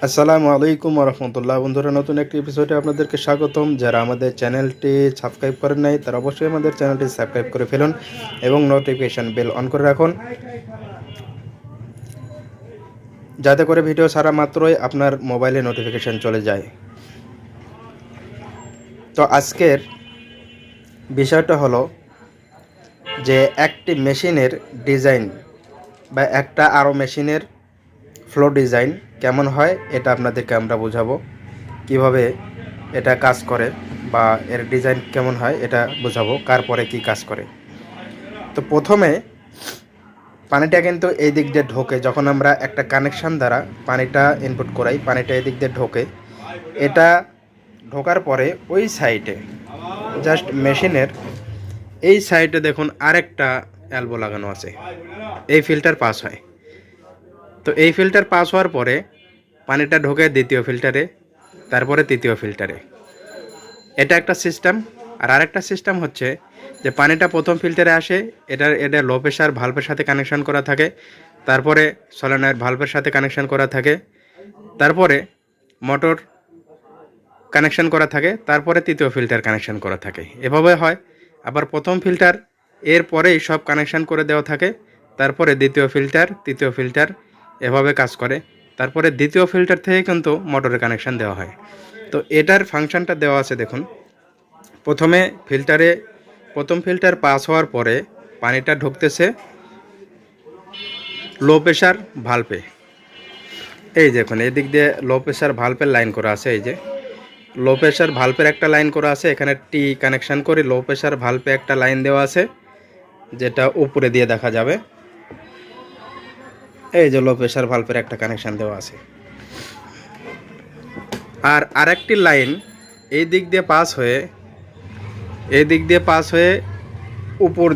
আসসালামু আলাইকুম রহমতুল্লাহ। বন্ধুরা, নতুন একটি এপিসোডে আপনাদেরকে স্বাগতম। যারা আমাদের চ্যানেলটি সাবস্ক্রাইব করেন নাই তারা অবশ্যই আমাদের চ্যানেলটি সাবস্ক্রাইব করে ফেলুন এবং নোটিফিকেশান বেল অন করে রাখুন, যাতে করে ভিডিও ছাড়া মাত্রই আপনার মোবাইলে নোটিফিকেশান চলে যায়। তো আজকের বিষয়টা হলো যে একটি মেশিনের ডিজাইন বা একটা আরও মেশিনের ফ্লো ডিজাইন কেমন হয় এটা আপনাদেরকে আমরা বোঝাবো, কিভাবে এটা কাজ করে বা এর ডিজাইন কেমন হয় এটা বোঝাবো, কার পরে কি কাজ করে। তো প্রথমে পানিটা কিন্তু এই দিক দিয়ে ঢোকে, যখন আমরা একটা কানেকশান দ্বারা পানিটা ইনপুট করাই, পানিটা এই দিক দিয়ে ঢোকে। এটা ঢোকার পরে ওই সাইডে জাস্ট মেশিনের এই সাইডে দেখুন আরেকটা অ্যালবো লাগানো আছে, এই ফিল্টার পাস হয়। তো এই ফিল্টার পাস হওয়ার পরে পানিটা ঢোকে দ্বিতীয় ফিল্টারে, তারপরে তৃতীয় ফিল্টারে। এটা একটা সিস্টেম। আর আরেকটা সিস্টেম হচ্ছে যে পানিটা প্রথম ফিল্টারে আসে, এটা লো প্রেশার ভালভের সাথে কানেকশন করা থাকে, তারপরে সলিনয়েড ভালভের সাথে কানেকশন করা থাকে, তারপরে মোটর কানেকশন করা থাকে, তারপরে তৃতীয় ফিল্টার কানেকশন করা থাকে। এভাবে হয়। আবার প্রথম ফিল্টার এর পরেই সব কানেকশন করে দেওয়া থাকে, তারপরে দ্বিতীয় ফিল্টার, তৃতীয় ফিল্টার, এভাবে কাজ করে। তারপরে দ্বিতীয় ফিল্টার থেকে কিন্তু মোটরের কানেকশন দেওয়া হয়। তো এটার ফাংশনটা দেওয়া আছে দেখুন। প্রথমে প্রথম ফিল্টার পাস হওয়ার পরে পানিটা ঢুকতেছে লো প্রেশার ভালভে। এই দেখুন এদিক দিয়ে লো প্রেশার ভালভের লাইন করা আছে, এই যে লো প্রেশার ভালভের একটা লাইন করা আছে, এখানে টি কানেকশন করে লো প্রেশার ভালভে একটা লাইন দেওয়া আছে, যেটা উপরে দিয়ে দেখা যাবে। এই যে লো প্রেশার ভালভের একটা কানেকশন দেওয়া আছে। আর আরেকটি লাইন এই দিক দিয়ে পাস হয়ে উপর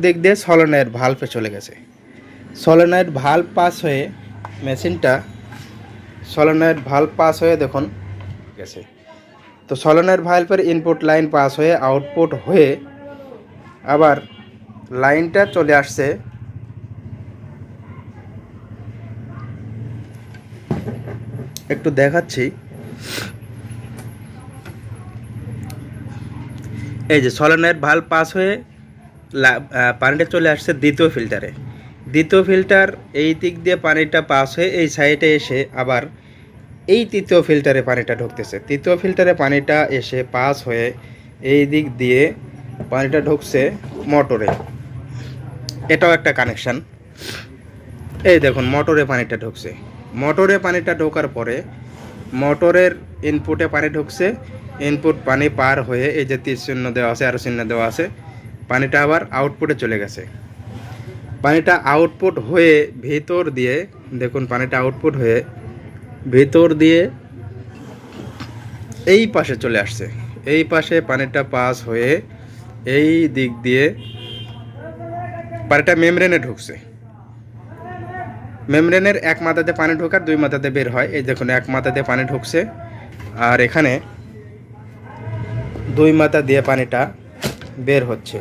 দিক দিয়ে সলিনয়েড ভালভে চলে গেছে। সলিনয়েড ভালভ পাস হয়ে দেখুন গেছে। তো সলিনয়েড ভালভের ইনপুট লাইন পাস হয়ে আউটপুট হয়ে আবার লাইনটা চলে আসছে একটু দেখাচ্ছি। এই যে সলিনয়েড ভালভ পাস হয়ে পানিটা চলে আসছে দ্বিতীয় ফিল্টারে। দ্বিতীয় ফিল্টার এই দিক দিয়ে পানিটা পাস হয়ে এই সাইডে এসে আবার এই তৃতীয় ফিল্টারে পানিটা ঢুকতেছে। তৃতীয় ফিল্টারে পানিটা এসে পাস হয়ে এই দিক দিয়ে পানিটা ঢুকছে মোটরে। এটাও একটা কানেকশান। এই দেখুন মোটরে পানিটা ঢুকছে। মোটরে পানিটা ঢোকার পরে মোটরের ইনপুটে পানি ঢুকছে, ইনপুট পানি পার হয়ে এই যে তীর চিহ্ন দেওয়া আছে, আরও চিহ্ন দেওয়া আছে, পানিটা আবার আউটপুটে চলে গেছে। পানিটা আউটপুট হয়ে ভিতর দিয়ে দেখুন, পানিটা আউটপুট হয়ে ভিতর দিয়ে এই পাশে চলে আসছে। এই পাশে পানিটা পাস হয়ে এই দিক দিয়ে পানিটা মেমব্রেনে ঢুকছে। মেমব্রেনের এক মাথাতে পানি ঢোকার দুই মাথাতে বের হয়। এই দেখুন এক মাথাতে পানি ঢুকছে আর এখানে দুই মাথা দিয়ে পানিটা বের হচ্ছে।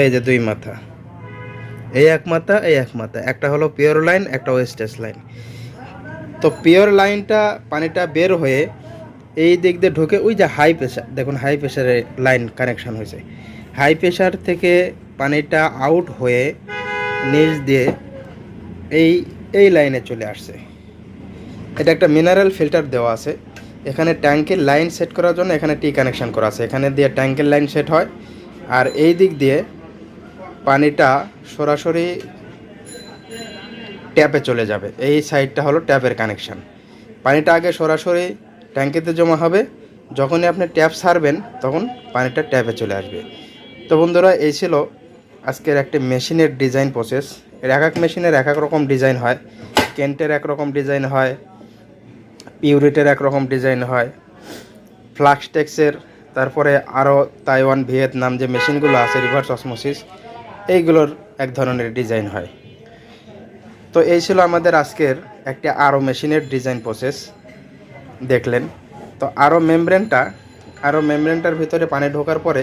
এই যে দুই মাথা, এই এক মাথা, এই এক মাথা, একটা হলো পিওর লাইন, একটা ওয়েস্টেজ লাইন। তো পিওর লাইনটা পানিটা বের হয়ে এই দিক দিয়ে ঢুকে ওই যে হাই প্রেশার, দেখুন হাই প্রেশারে লাইন কানেকশান হয়েছে। হাই প্রেশার থেকে পানিটা আউট হয়ে নিচ দিয়ে এই লাইনে চলে আসছে। এটা একটা মিনারেল ফিল্টার দেওয়া আছে। এখানে ট্যাঙ্কের লাইন সেট করার জন্য এখানে টি কানেকশান করা আছে, এখানে দিয়ে ট্যাঙ্কের লাইন সেট হয়। আর এই দিক দিয়ে পানিটা সরাসরি ট্যাপে চলে যাবে। এই সাইডটা হলো ট্যাপের কানেকশান। পানিটা আগে সরাসরি ট্যাঙ্কিতে জমা হবে, যখনই আপনি ট্যাপ ছাড়বেন তখন পানিটা ট্যাপে চলে আসবে। তো বন্ধুরা, এই ছিল আজকের একটি মেশিনের ডিজাইন প্রসেস। এর এক এক মেশিনের এক এক রকম ডিজাইন হয়। কেন্টের একরকম ডিজাইন হয়, পিউরিটের একরকম ডিজাইন হয়, ফ্লাক্সটেক্সের, তারপরে আরও তাইওয়ান, ভিয়েতনাম যে মেশিনগুলো আছে রিভার্স অসমোসিস, এইগুলোর এক ধরনের ডিজাইন হয়। তো এই ছিল আমাদের আজকের একটি আরও মেশিনের ডিজাইন প্রসেস দেখলেন। তো আরও মেমব্রেনটার ভিতরে পানি ঢোকার পরে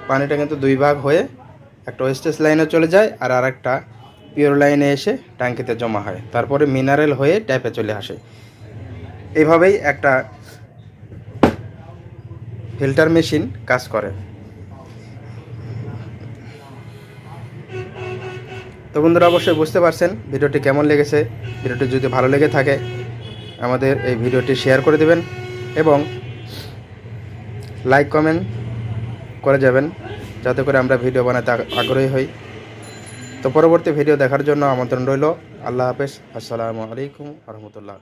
পানিটা কিন্তু দুই ভাগ হয়ে একটা ওয়েস্টেজ লাইনে চলে যায় আর আরেকটা পিওর লাইনে এসে ট্যাঙ্কিতে জমা হয়, তারপরে মিনারেল হয়ে ট্যাপে চলে আসে। এভাবেই একটা ফিল্টার মেশিন কাজ করে। তো বন্ধুরা অবশ্যই বুঝতে পারছেন ভিডিওটি কেমন লেগেছে। ভিডিওটি যদি ভালো লেগে থাকে আমাদের এই ভিডিওটি শেয়ার করে দেবেন এবং লাইক কমেন্ট করে যাবেন, যাতে করে আমরা ভিডিও বানাতে আগ্রহী হই। তো পরবর্তী ভিডিও দেখার জন্য আমন্ত্রণ রইল। আল্লাহ হাফেজ। আসসালামু আলাইকুম রহমতুল্লাহ।